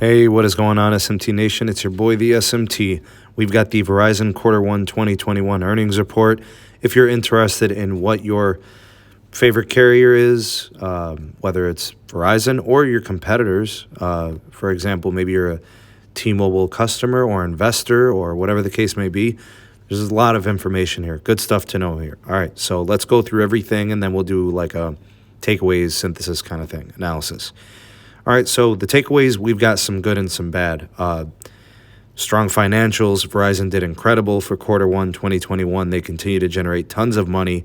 Hey, what is going on, SMT Nation? It's your boy, the SMT. We've got the Verizon Q1 2021 earnings report. If you're interested in what your favorite carrier is, whether it's Verizon or your competitors, for example, maybe you're a T-Mobile customer or investor or whatever the case may be, there's a lot of information here. Good stuff to know here. All right, so let's go through everything and then we'll do like a takeaways synthesis kind of thing, analysis. All right, so the takeaways, we've got some good and some bad. Strong financials. Verizon did incredible for Q1 2021. They continue to generate tons of money,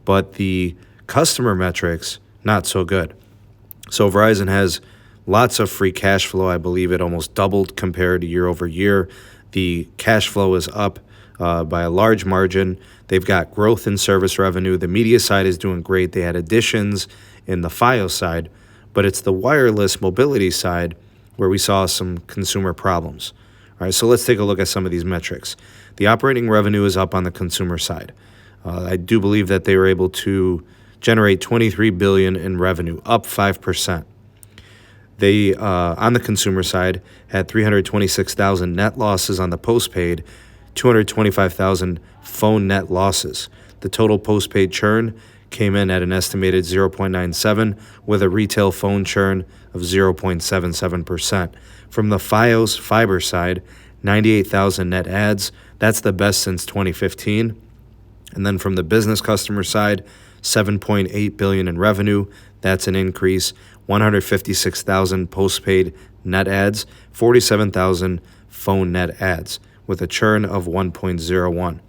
but the customer metrics, not so good. So Verizon has lots of free cash flow. I believe it almost doubled compared to year over year. The cash flow is up by a large margin. They've got growth in service revenue. The media side is doing great. They had additions in the Feye side, but it's the wireless mobility side where we saw some consumer problems. All right, so let's take a look at some of these metrics. The operating revenue is up on the consumer side. I do believe that they were able to generate $23 billion in revenue, up 5%. They, on the consumer side, had 326,000 net losses on the postpaid, 225,000 phone net losses. The total postpaid churn came in at an estimated 0.97 with a retail phone churn of 0.77%. From the Fios fiber side, 98,000 net adds. That's the best since 2015. And then from the business customer side, $7.8 billion in revenue. That's an increase. 156,000 postpaid net adds, 47,000 phone net adds with a churn of 1.01.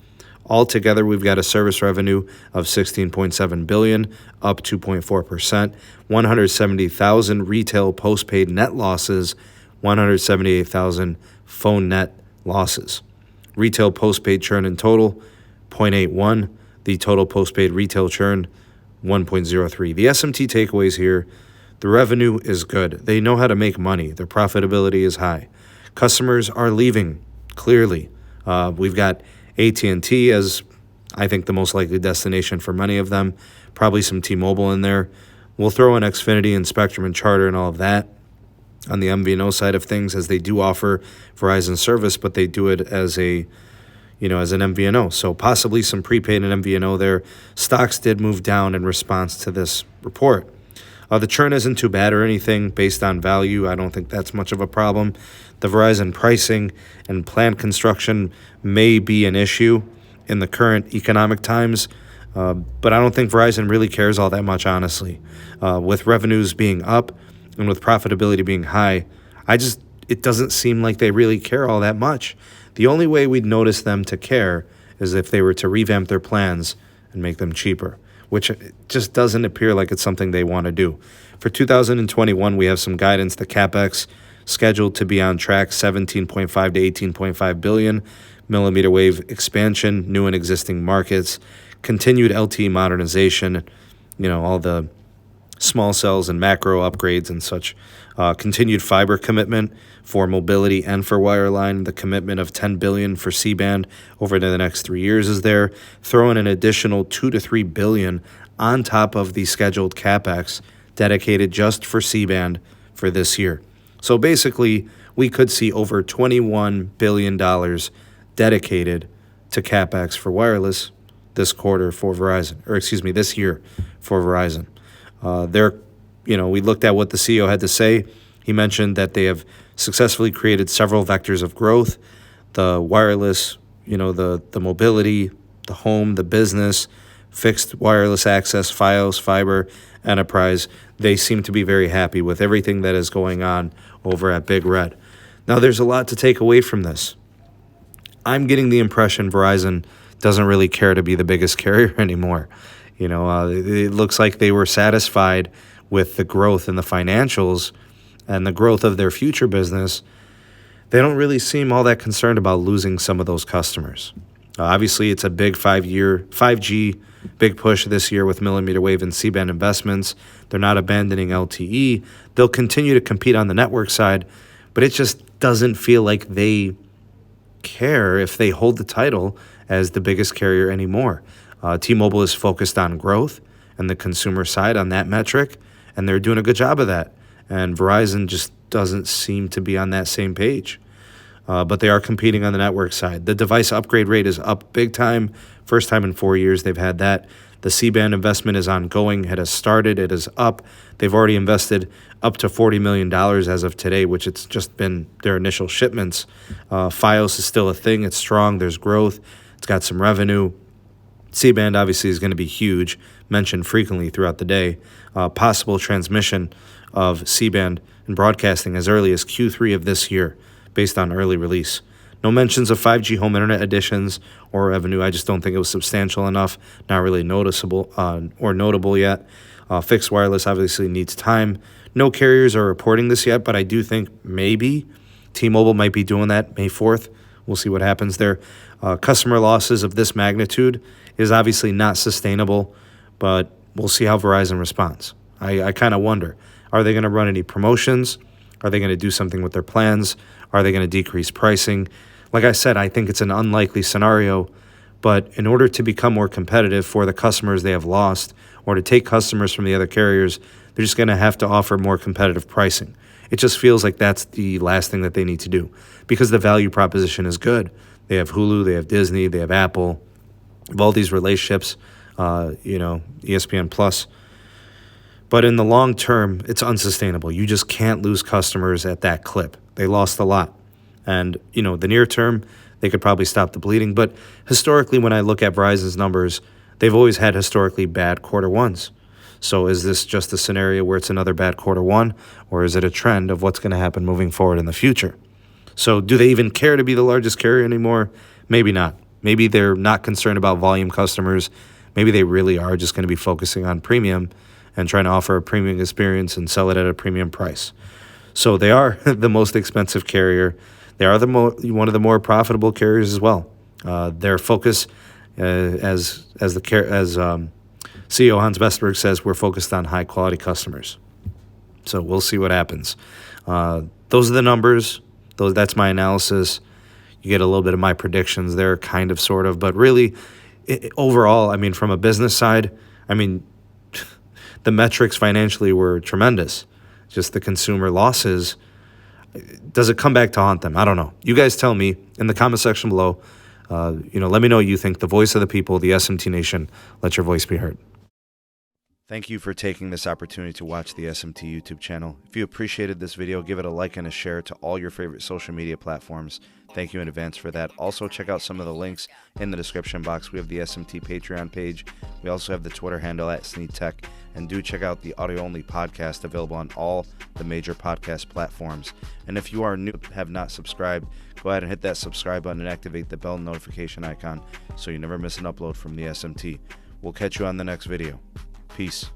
Altogether, we've got a service revenue of $16.7 billion, up 2.4%, 170,000 retail postpaid net losses, 178,000 phone net losses. Retail postpaid churn in total, 0.81. The total postpaid retail churn, 1.03. The SMT takeaways here, the revenue is good. They know how to make money. Their profitability is high. Customers are leaving, clearly. We've got AT&T as, I think, the most likely destination for many of them. Probably some T-Mobile in there. We'll throw in Xfinity and Spectrum and Charter and all of that on the MVNO side of things, as they do offer Verizon service, but they do it as an MVNO. So possibly some prepaid and MVNO there. Stocks did move down in response to this report. The churn isn't too bad or anything based on value. I don't think that's much of a problem. The Verizon pricing and plant construction may be an issue in the current economic times, but I don't think Verizon really cares all that much, honestly. With revenues being up and with profitability being high, it doesn't seem like they really care all that much. The only way we'd notice them to care is if they were to revamp their plans and make them cheaper, which just doesn't appear like it's something they want to do. For 2021, we have some guidance. The CapEx scheduled to be on track, 17.5 to 18.5 billion. Millimeter wave expansion, new and existing markets, continued LTE modernization, all the small cells and macro upgrades and such. Continued fiber commitment for mobility and for wireline. The commitment of $10 billion for C-band over the next 3 years is there. Throw in an additional $2 to $3 billion on top of the scheduled CapEx dedicated just for C-band for this year. So basically, we could see over $21 billion dedicated to CapEx for wireless this quarter for Verizon, this year for Verizon. We looked at what the CEO had to say. He mentioned that they have successfully created several vectors of growth: the wireless, the mobility, the home, the business, fixed wireless access, Fios, fiber, enterprise. They seem to be very happy with everything that is going on over at Big Red. Now, there's a lot to take away from this. I'm getting the impression Verizon doesn't really care to be the biggest carrier anymore. It looks like they were satisfied with the growth in the financials and the growth of their future business. They don't really seem all that concerned about losing some of those customers. Obviously, it's a big 5G big push this year with millimeter wave and C-band investments. They're not abandoning LTE. They'll continue to compete on the network side, but it just doesn't feel like they care if they hold the title as the biggest carrier anymore. T-Mobile is focused on growth and the consumer side on that metric, and they're doing a good job of that. And Verizon just doesn't seem to be on that same page. But they are competing on the network side. The device upgrade rate is up big time. First time in 4 years they've had that. The C-band investment is ongoing. It has started. It is up. They've already invested up to $40 million as of today, which it's just been their initial shipments. Fios is still a thing. It's strong. There's growth. It's got some revenue. C-band obviously is going to be huge, mentioned frequently throughout the day. Possible transmission of C-band and broadcasting as early as Q3 of this year, based on early release. No mentions of 5G home internet additions or revenue. I just don't think it was substantial enough, not really noticeable or notable yet. Fixed wireless obviously needs time. No carriers are reporting this yet, but I do think maybe T-Mobile might be doing that May 4th. We'll see what happens there. Customer losses of this magnitude is obviously not sustainable, but we'll see how Verizon responds. I kind of wonder, are they going to run any promotions? Are they going to do something with their plans? Are they going to decrease pricing? Like I said, I think it's an unlikely scenario, but in order to become more competitive for the customers they have lost or to take customers from the other carriers, they're just going to have to offer more competitive pricing. It just feels like that's the last thing that they need to do because the value proposition is good. They have Hulu, they have Disney, they have Apple, of all these relationships, ESPN Plus. But in the long term, it's unsustainable. You just can't lose customers at that clip. They lost a lot. And, the near term, they could probably stop the bleeding. But historically, when I look at Verizon's numbers, they've always had historically bad quarter ones. So is this just a scenario where it's another bad quarter one, or is it a trend of what's going to happen moving forward in the future? So do they even care to be the largest carrier anymore? Maybe not. Maybe they're not concerned about volume customers. Maybe they really are just going to be focusing on premium and trying to offer a premium experience and sell it at a premium price. So they are the most expensive carrier. They are one of the more profitable carriers as well. Their focus, as CEO Hans Vestberg says, we're focused on high quality customers. So we'll see what happens. Those are the numbers. That's my analysis. You get a little bit of my predictions there, kind of, sort of. But really, overall, from a business side, the metrics financially were tremendous. Just the consumer losses. Does it come back to haunt them? I don't know. You guys tell me in the comment section below. Let me know what you think. The voice of the people, the SMT Nation. Let your voice be heard. Thank you for taking this opportunity to watch the SMT YouTube channel. If you appreciated this video, give it a like and a share to all your favorite social media platforms. Thank you in advance for that. Also, check out some of the links in the description box. We have the SMT Patreon page. We also have the Twitter handle @SneedTech. And do check out the audio-only podcast available on all the major podcast platforms. And if you are new, have not subscribed, go ahead and hit that subscribe button and activate the bell notification icon so you never miss an upload from the SMT. We'll catch you on the next video. Peace.